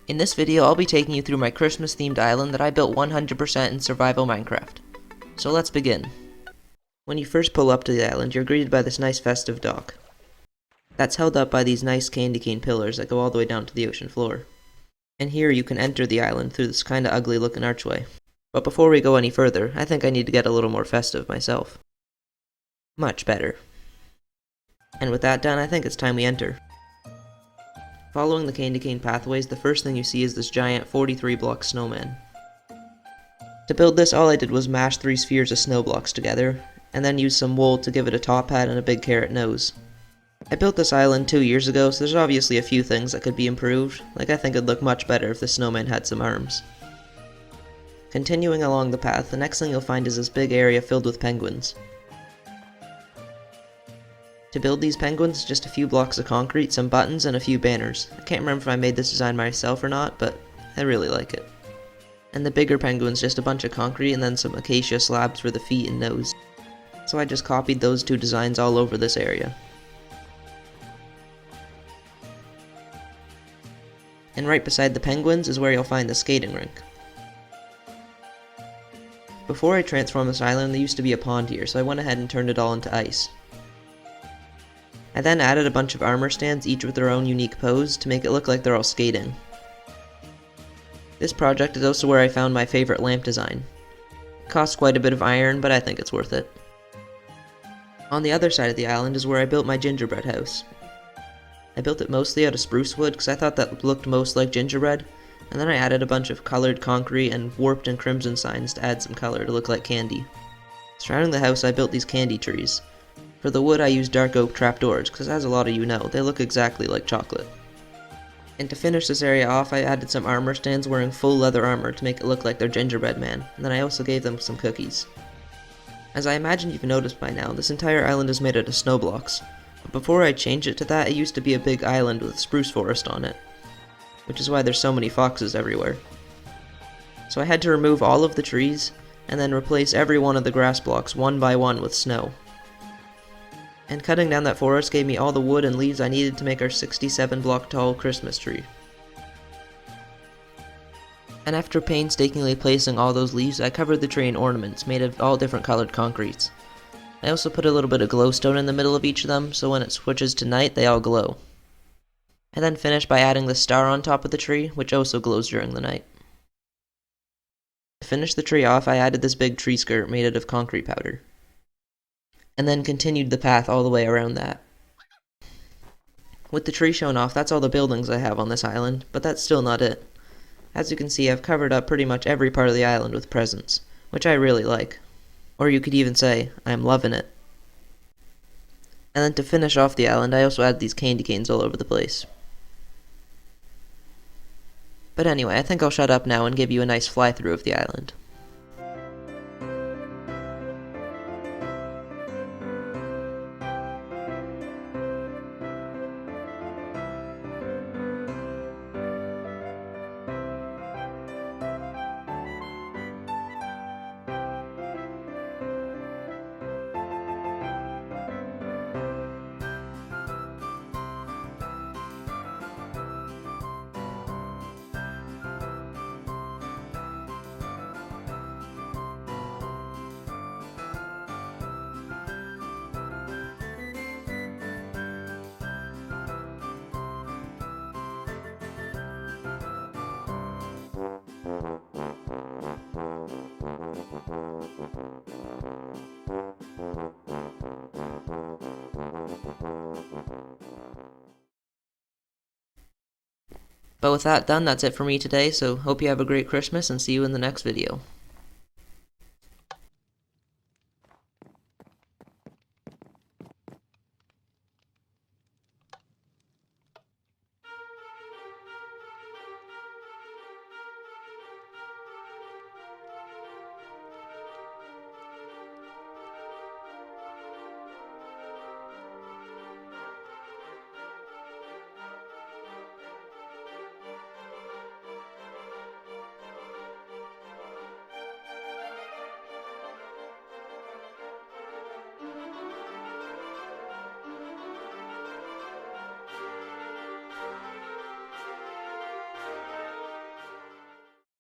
In this video, I'll be taking you through my Christmas-themed island that I built 100% in survival Minecraft. So let's begin. When you first pull up to the island, you're greeted by this nice festive dock. That's held up by these nice candy cane pillars that go all the way down to the ocean floor. And here you can enter the island through this kinda ugly looking archway. But before we go any further, I think I need to get a little more festive myself. Much better. And with that done, I think it's time we enter. Following the candy cane pathways, the first thing you see is this giant 43-block snowman. To build this, all I did was mash 3 spheres of snow blocks together, and then use some wool to give it a top hat and a big carrot nose. I built this island 2 years ago, so there's obviously a few things that could be improved, like I think it'd look much better if the snowman had some arms. Continuing along the path, the next thing you'll find is this big area filled with penguins. To build these penguins, just a few blocks of concrete, some buttons, and a few banners. I can't remember if I made this design myself or not, but I really like it. And the bigger penguins, just a bunch of concrete and then some acacia slabs for the feet and nose. So I just copied those 2 designs all over this area. And right beside the penguins is where you'll find the skating rink. Before I transformed this island, there used to be a pond here, so I went ahead and turned it all into ice. I then added a bunch of armor stands, each with their own unique pose, to make it look like they're all skating. This project is also where I found my favorite lamp design. It costs quite a bit of iron, but I think it's worth it. On the other side of the island is where I built my gingerbread house. I built it mostly out of spruce wood because I thought that looked most like gingerbread, and then I added a bunch of colored concrete and warped and crimson signs to add some color to look like candy. Surrounding the house I built these candy trees. For the wood I used dark oak trapdoors, because as a lot of you know, they look exactly like chocolate. And to finish this area off, I added some armor stands wearing full leather armor to make it look like they're gingerbread man, and then I also gave them some cookies. As I imagine you've noticed by now, this entire island is made out of snow blocks, but before I changed it to that, it used to be a big island with spruce forest on it, which is why there's so many foxes everywhere. So I had to remove all of the trees, and then replace every one of the grass blocks one by one with snow. And cutting down that forest gave me all the wood and leaves I needed to make our 67-block tall Christmas tree. And after painstakingly placing all those leaves, I covered the tree in ornaments made of all different colored concretes. I also put a little bit of glowstone in the middle of each of them, so when it switches to night, they all glow. I then finished by adding the star on top of the tree, which also glows during the night. To finish the tree off, I added this big tree skirt made out of concrete powder, and then continued the path all the way around that. With the tree shown off, that's all the buildings I have on this island, but that's still not it. As you can see, I've covered up pretty much every part of the island with presents, which I really like. Or you could even say, I'm loving it. And then to finish off the island, I also added these candy canes all over the place. But anyway, I think I'll shut up now and give you a nice fly-through of the island. But with that done, that's it for me today, so hope you have a great Christmas and see you in the next video.